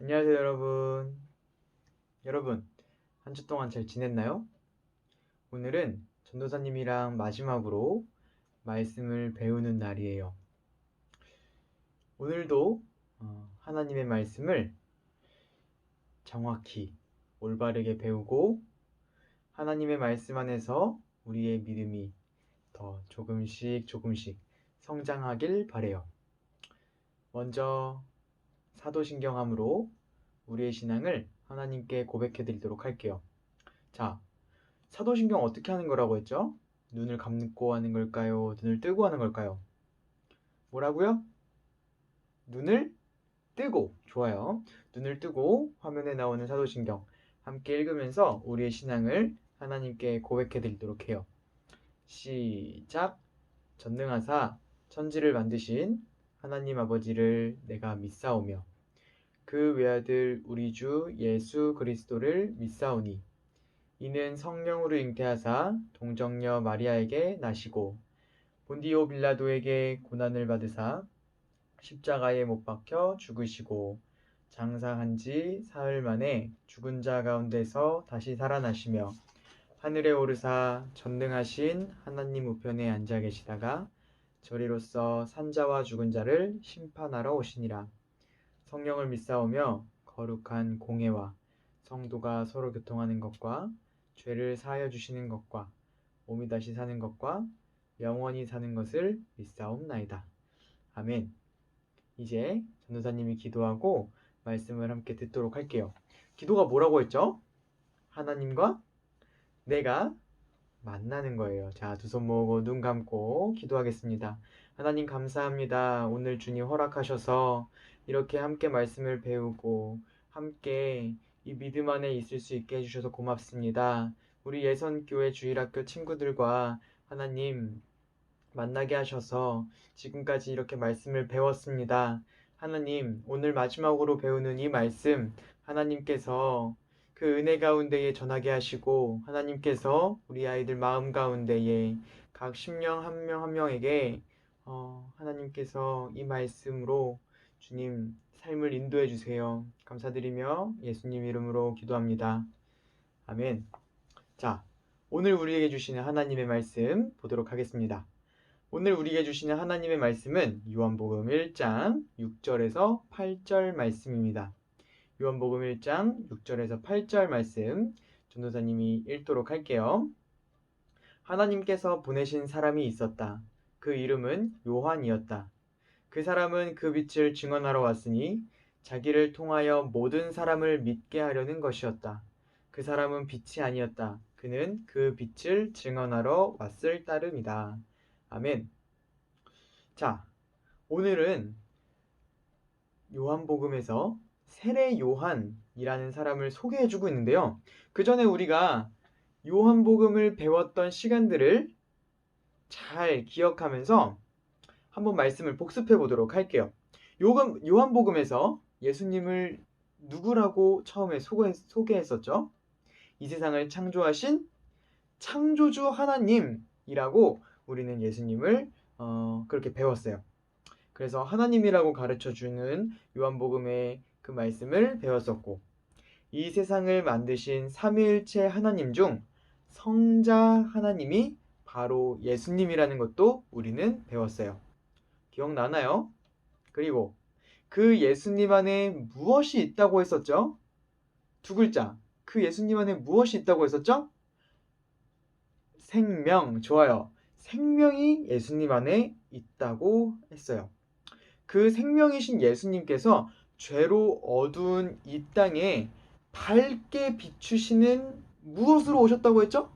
안녕하세요, 여러분. 여러분, 한 주 동안 잘 지냈나요? 오늘은 전도사님이랑 마지막으로 말씀을 배우는 날이에요. 오늘도 하나님의 말씀을 정확히 올바르게 배우고 하나님의 말씀 안에서 우리의 믿음이 더 조금씩 성장하길 바래요. 먼저 사도신경함으로 우리의 신앙을 하나님께 고백해 드리도록 할게요. 자, 사도신경 어떻게 하는 거라고 했죠? 눈을 감고 하는 걸까요? 눈을 뜨고 하는 걸까요? 뭐라고요? 눈을 뜨고. 좋아요. 눈을 뜨고 화면에 나오는 사도신경 함께 읽으면서 우리의 신앙을 하나님께 고백해 드리도록 해요. 시작. 전능하사 천지를 만드신 하나님 아버지를 내가 믿사오며 그 외아들 우리 주 예수 그리스도를 믿사오니 이는 성령으로 잉태하사 동정녀 마리아에게 나시고 본디오 빌라도에게 고난을 받으사 십자가에 못 박혀 죽으시고 장사한 지 사흘 만에 죽은 자 가운데서 다시 살아나시며 하늘에 오르사 전능하신 하나님 우편에 앉아 계시다가 저리로서 산자와 죽은 자를 심판하러 오시니라. 성령을 믿사오며 거룩한 공회와 성도가 서로 교통하는 것과 죄를 사하여 주시는 것과 몸이 다시 사는 것과 영원히 사는 것을 믿사옵나이다. 아멘. 이제 전도사님이 기도하고 말씀을 함께 듣도록 할게요. 기도가 뭐라고 했죠? 하나님과 내가 만나는 거예요. 자, 두 손 모으고 눈 감고 기도하겠습니다. 하나님 감사합니다. 오늘 주님 허락하셔서 이렇게 함께 말씀을 배우고 함께 이 믿음 안에 있을 수 있게 해주셔서 고맙습니다. 우리 예선교회 주일학교 친구들과 하나님 만나게 하셔서 지금까지 이렇게 말씀을 배웠습니다. 하나님, 오늘 마지막으로 배우는 이 말씀 하나님께서 그 은혜 가운데에 전하게 하시고 하나님께서 우리 아이들 마음 가운데에 각 심령 한 명 한 명에게 하나님께서 이 말씀으로 주님 삶을 인도해 주세요. 감사드리며 예수님 이름으로 기도합니다. 아멘. 자, 오늘 우리에게 주시는 하나님의 말씀 보도록 하겠습니다. 오늘 우리에게 주시는 하나님의 말씀은 요한복음 1장 6절에서 8절 말씀입니다. 요한복음 1장 6절에서 8절 말씀 전도사님이 읽도록 할게요. 하나님께서 보내신 사람이 있었다. 그 이름은 요한이었다. 그 사람은 그 빛을 증언하러 왔으니 자기를 통하여 모든 사람을 믿게 하려는 것이었다. 그 사람은 빛이 아니었다. 그는 그 빛을 증언하러 왔을 따름이다. 아멘. 자, 오늘은 요한복음에서 세례 요한이라는 사람을 소개해주고 있는데요. 그 전에 우리가 요한복음을 배웠던 시간들을 잘 기억하면서 한번 말씀을 복습해 보도록 할게요. 요한복음에서 예수님을 누구라고 처음에 소개했었죠? 이 세상을 창조하신 창조주 하나님이라고 우리는 예수님을 그렇게 배웠어요. 그래서 하나님이라고 가르쳐주는 요한복음의 그 말씀을 배웠었고, 이 세상을 만드신 삼위일체 하나님 중 성자 하나님이 바로 예수님이라는 것도 우리는 배웠어요. 기억나나요? 그리고 그 예수님 안에 무엇이 있다고 했었죠? 두 글자. 그 예수님 안에 무엇이 있다고 했었죠? 생명. 좋아요. 생명이 예수님 안에 있다고 했어요. 그 생명이신 예수님께서 죄로 어두운 이 땅에 밝게 비추시는 무엇으로 오셨다고 했죠?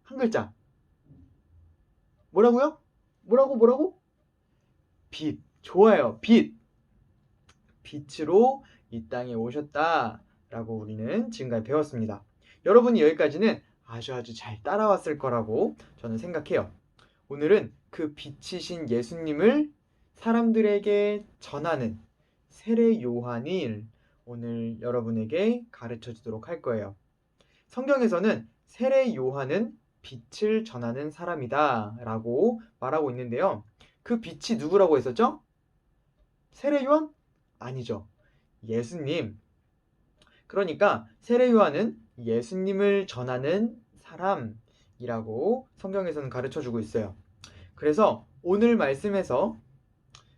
한 글자. 뭐라고요? 뭐라고? 빛. 좋아요. 빛. 빛으로 이 땅에 오셨다라고 우리는 지금까지 배웠습니다. 여러분이 여기까지는 아주 잘 따라왔을 거라고 저는 생각해요. 오늘은 그 빛이신 예수님을 사람들에게 전하는 세례 요한이 오늘 여러분에게 가르쳐 주도록 할 거예요. 성경에서는 세례 요한은 빛을 전하는 사람이다 라고 말하고 있는데요. 그 빛이 누구라고 했었죠? 세례 요한? 아니죠. 예수님. 그러니까 세례 요한은 예수님을 전하는 사람이라고 성경에서는 가르쳐주고 있어요. 그래서 오늘 말씀에서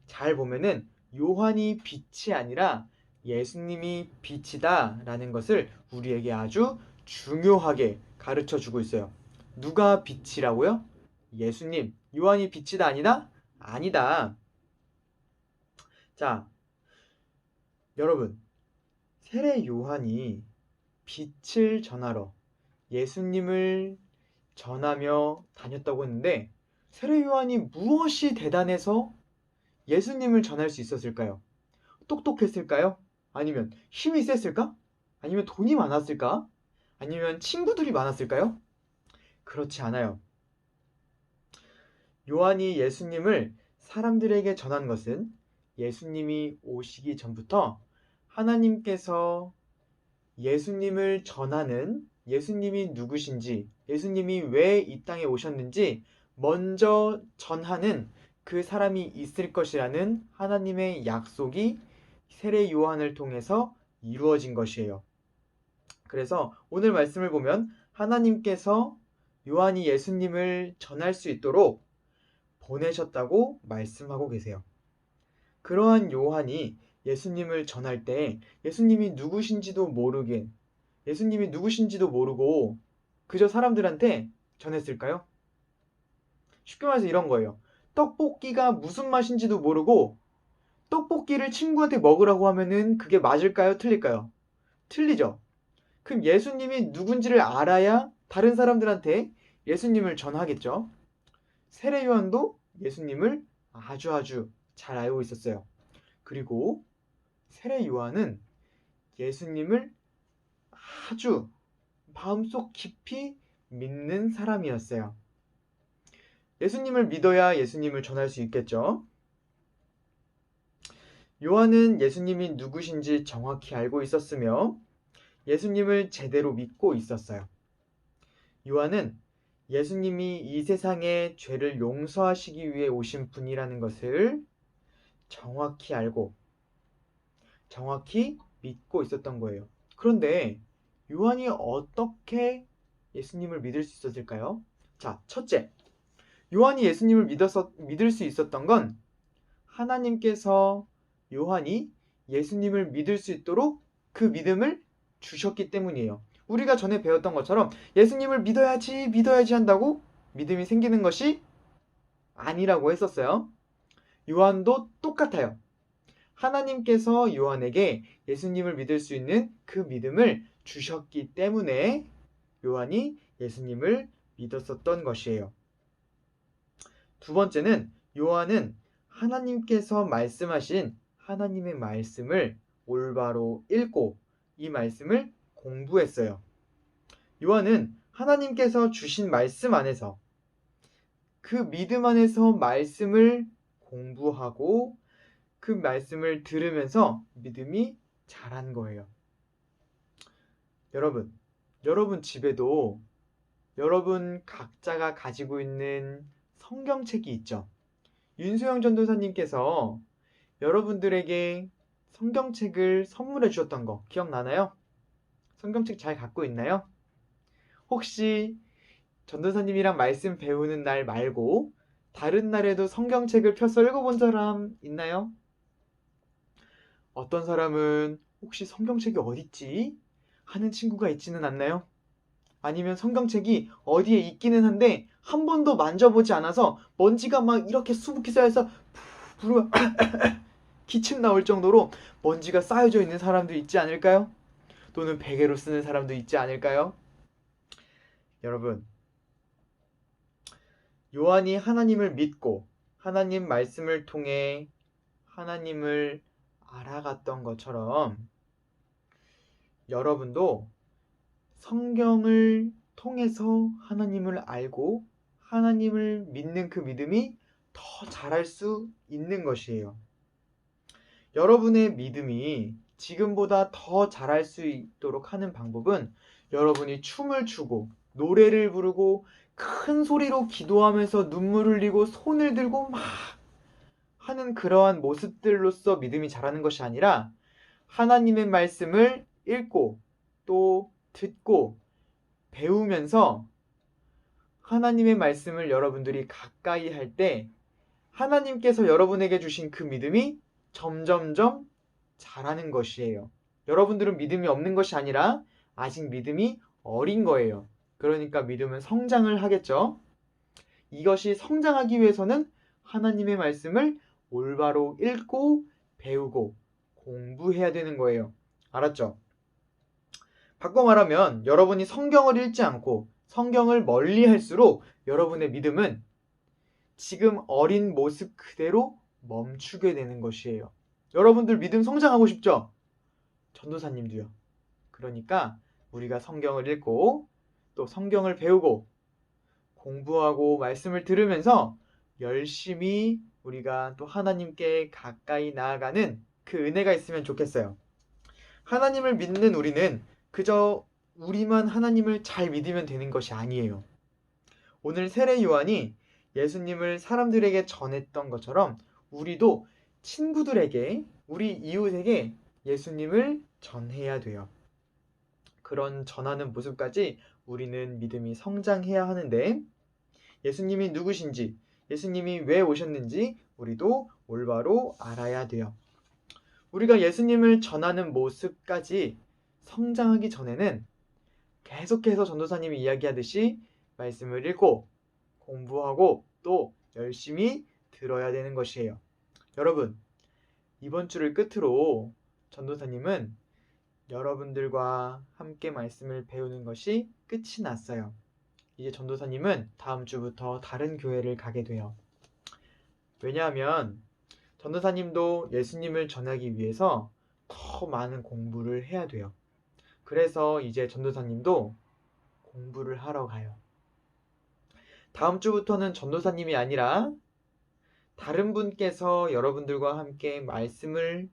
잘 보면은 요한이 빛이 아니라 예수님이 빛이다 라는 것을 우리에게 아주 중요하게 가르쳐주고 있어요. 누가 빛이라고요? 예수님. 요한이 빛이다 아니다? 아니다. 자, 여러분, 세례 요한이 빛을 전하러 예수님을 전하며 다녔다고 했는데 세례 요한이 무엇이 대단해서 예수님을 전할 수 있었을까요? 똑똑했을까요? 아니면 힘이 셌을까? 아니면 돈이 많았을까? 아니면 친구들이 많았을까요? 그렇지 않아요. 요한이 예수님을 사람들에게 전한 것은 예수님이 오시기 전부터 하나님께서 예수님을 전하는 예수님이 누구신지, 예수님이 왜 이 땅에 오셨는지 먼저 전하는 그 사람이 있을 것이라는 하나님의 약속이 세례 요한을 통해서 이루어진 것이에요. 그래서 오늘 말씀을 보면 하나님께서 요한이 예수님을 전할 수 있도록 보내셨다고 말씀하고 계세요. 그러한 요한이 예수님을 전할 때 예수님이 누구신지도 모르고 그저 사람들한테 전했을까요? 쉽게 말해서 이런 거예요. 떡볶이가 무슨 맛인지도 모르고 떡볶이를 친구한테 먹으라고 하면은 그게 맞을까요? 틀릴까요? 틀리죠. 그럼 예수님이 누군지를 알아야 다른 사람들한테 예수님을 전하겠죠. 세례 요한도 예수님을 아주 잘 알고 있었어요. 그리고 세례 요한은 예수님을 아주 마음속 깊이 믿는 사람이었어요. 예수님을 믿어야 예수님을 전할 수 있겠죠. 요한은 예수님이 누구신지 정확히 알고 있었으며 예수님을 제대로 믿고 있었어요. 요한은 예수님이 이 세상의 죄를 용서하시기 위해 오신 분이라는 것을 정확히 알고 정확히 믿고 있었던 거예요. 그런데 요한이 어떻게 예수님을 믿을 수 있었을까요? 자, 첫째, 요한이 예수님을 믿을 수 있었던 건 하나님께서 요한이 예수님을 믿을 수 있도록 그 믿음을 주셨기 때문이에요. 우리가 전에 배웠던 것처럼 예수님을 믿어야지 한다고 믿음이 생기는 것이 아니라고 했었어요. 요한도 똑같아요. 하나님께서 요한에게 예수님을 믿을 수 있는 그 믿음을 주셨기 때문에 요한이 예수님을 믿었었던 것이에요. 두 번째는 요한은 하나님께서 말씀하신 하나님의 말씀을 올바로 읽고 이 말씀을 공부했어요. 요한은 하나님께서 주신 말씀 안에서 그 믿음 안에서 말씀을 공부하고 그 말씀을 들으면서 믿음이 자란 거예요. 여러분 집에도 여러분 각자가 가지고 있는 성경책이 있죠. 윤수영 전도사님께서 여러분들에게 성경책을 선물해 주셨던 거 기억나나요? 성경책 잘 갖고 있나요? 혹시 전도사님이랑 말씀 배우는 날 말고 다른 날에도 성경책을 펴서 읽어본 사람 있나요? 어떤 사람은 혹시 성경책이 어딨지? 하는 친구가 있지는 않나요? 아니면 성경책이 어디에 있기는 한데 한 번도 만져보지 않아서 먼지가 막 이렇게 수북히 쌓여서 기침 나올 정도로 먼지가 쌓여져 있는 사람도 있지 않을까요? 또는 베개로 쓰는 사람도 있지 않을까요? 여러분, 요한이 하나님을 믿고 하나님 말씀을 통해 하나님을 알아갔던 것처럼 여러분도 성경을 통해서 하나님을 알고 하나님을 믿는 그 믿음이 더 자랄 수 있는 것이에요. 여러분의 믿음이 지금보다 더 자랄 수 있도록 하는 방법은 여러분이 춤을 추고 노래를 부르고 큰 소리로 기도하면서 눈물 흘리고 손을 들고 막 하는 그러한 모습들로서 믿음이 자라는 것이 아니라 하나님의 말씀을 읽고 또 듣고 배우면서 하나님의 말씀을 여러분들이 가까이 할 때 하나님께서 여러분에게 주신 그 믿음이 점점점 자라는 것이에요. 여러분들은 믿음이 없는 것이 아니라 아직 믿음이 어린 거예요. 그러니까 믿음은 성장을 하겠죠. 이것이 성장하기 위해서는 하나님의 말씀을 올바로 읽고 배우고 공부해야 되는 거예요. 알았죠? 바꿔 말하면 여러분이 성경을 읽지 않고 성경을 멀리 할수록 여러분의 믿음은 지금 어린 모습 그대로 멈추게 되는 것이에요. 여러분들 믿음 성장하고 싶죠? 전도사님도요. 그러니까 우리가 성경을 읽고 또 성경을 배우고 공부하고 말씀을 들으면서 열심히 우리가 또 하나님께 가까이 나아가는 그 은혜가 있으면 좋겠어요. 하나님을 믿는 우리는 그저 우리만 하나님을 잘 믿으면 되는 것이 아니에요. 오늘 세례 요한이 예수님을 사람들에게 전했던 것처럼 우리도 친구들에게, 우리 이웃에게 예수님을 전해야 돼요. 그런 전하는 모습까지 우리는 믿음이 성장해야 하는데 예수님이 누구신지, 예수님이 왜 오셨는지 우리도 올바로 알아야 돼요. 우리가 예수님을 전하는 모습까지 성장하기 전에는 계속해서 전도사님이 이야기하듯이 말씀을 읽고 공부하고 또 열심히 들어야 되는 것이에요. 여러분, 이번 주를 끝으로 전도사님은 여러분들과 함께 말씀을 배우는 것이 끝이 났어요. 이제 전도사님은 다음 주부터 다른 교회를 가게 돼요. 왜냐하면 전도사님도 예수님을 전하기 위해서 더 많은 공부를 해야 돼요. 그래서 이제 전도사님도 공부를 하러 가요. 다음 주부터는 전도사님이 아니라 다른 분께서 여러분들과 함께 말씀을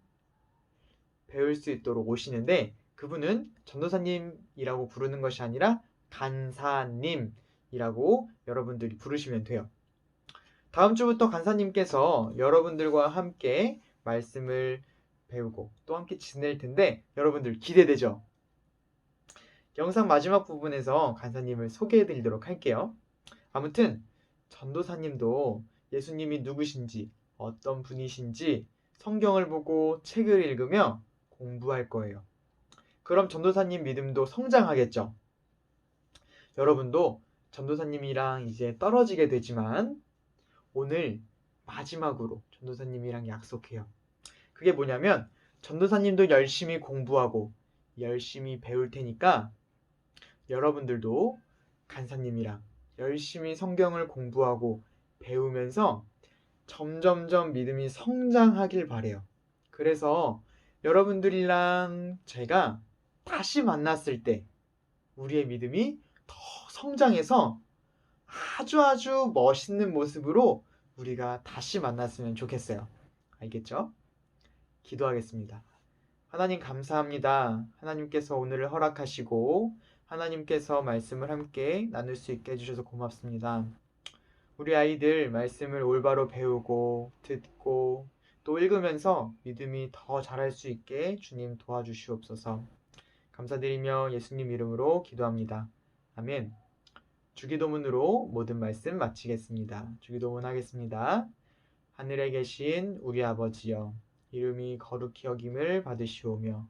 배울 수 있도록 오시는데 그분은 전도사님이라고 부르는 것이 아니라 간사님이라고 여러분들이 부르시면 돼요. 다음 주부터 간사님께서 여러분들과 함께 말씀을 배우고 또 함께 지낼 텐데 여러분들 기대되죠? 영상 마지막 부분에서 간사님을 소개해 드리도록 할게요. 아무튼 전도사님도 예수님이 누구신지 어떤 분이신지 성경을 보고 책을 읽으며 공부할 거예요. 그럼 전도사님 믿음도 성장하겠죠. 여러분도 전도사님이랑 이제 떨어지게 되지만 오늘 마지막으로 전도사님이랑 약속해요. 그게 뭐냐면 전도사님도 열심히 공부하고 열심히 배울 테니까 여러분들도 간사님이랑 열심히 성경을 공부하고 배우면서 점점점 믿음이 성장하길 바래요. 그래서 여러분들이랑 제가 다시 만났을 때 우리의 믿음이 더 성장해서 아주 멋있는 모습으로 우리가 다시 만났으면 좋겠어요. 알겠죠? 기도하겠습니다. 하나님 감사합니다. 하나님께서 오늘을 허락하시고 하나님께서 말씀을 함께 나눌 수 있게 해주셔서 고맙습니다. 우리 아이들 말씀을 올바로 배우고 듣고 또 읽으면서 믿음이 더 자랄 수 있게 주님 도와주시옵소서. 감사드리며 예수님 이름으로 기도합니다. 아멘. 주기도문으로 모든 말씀 마치겠습니다. 주기도문 하겠습니다. 하늘에 계신 우리 아버지여, 이름이 거룩히 여김을 받으시오며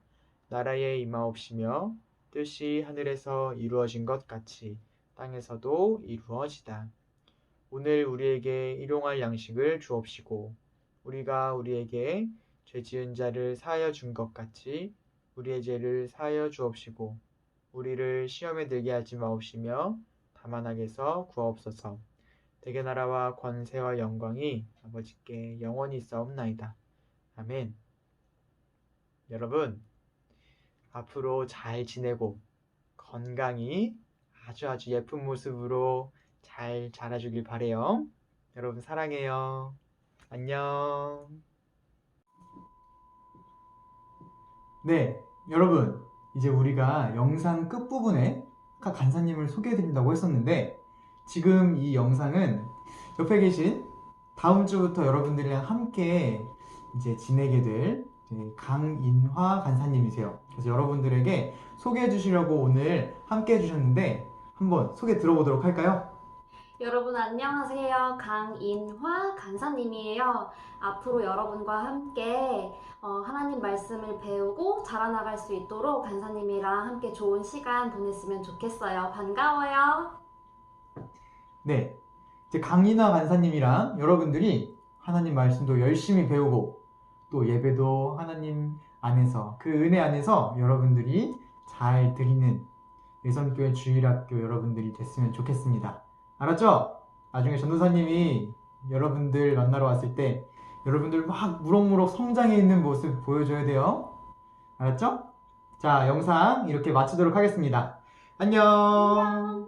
나라에 임하옵시며 뜻이 하늘에서 이루어진 것 같이 땅에서도 이루어지다. 오늘 우리에게 일용할 양식을 주옵시고 우리가 우리에게 죄 지은 자를 사하여 준 것 같이 우리의 죄를 사하여 주옵시고 우리를 시험에 들게 하지 마옵시며 다만 악에서 구하옵소서. 대개 나라와 권세와 영광이 아버지께 영원히 있사옵나이다. 아멘. 여러분, 앞으로 잘 지내고 건강히 아주 예쁜 모습으로 잘 자라주길 바래요. 여러분 사랑해요. 안녕. 네, 여러분 이제 우리가 영상 끝부분에 아까 간사님을 소개해드린다고 했었는데 지금 이 영상은 옆에 계신 다음 주부터 여러분들이랑 함께 이제 지내게 될 강인화 간사님이세요. 그래서 여러분들에게 소개해 주시려고 오늘 함께 해주셨는데 한번 소개 들어보도록 할까요? 여러분 안녕하세요. 강인화 간사님이에요. 앞으로 여러분과 함께 하나님 말씀을 배우고 자라나갈 수 있도록 간사님이랑 함께 좋은 시간 보냈으면 좋겠어요. 반가워요. 네, 이제 강인화 간사님이랑 여러분들이 하나님 말씀도 열심히 배우고 또 예배도 하나님 안에서 그 은혜 안에서 여러분들이 잘 드리는 예선교회 주일학교 여러분들이 됐으면 좋겠습니다. 알았죠? 나중에 전도사님이 여러분들 만나러 왔을 때 여러분들 막 무럭무럭 성장해 있는 모습 보여줘야 돼요. 알았죠? 자, 영상 이렇게 마치도록 하겠습니다. 안녕.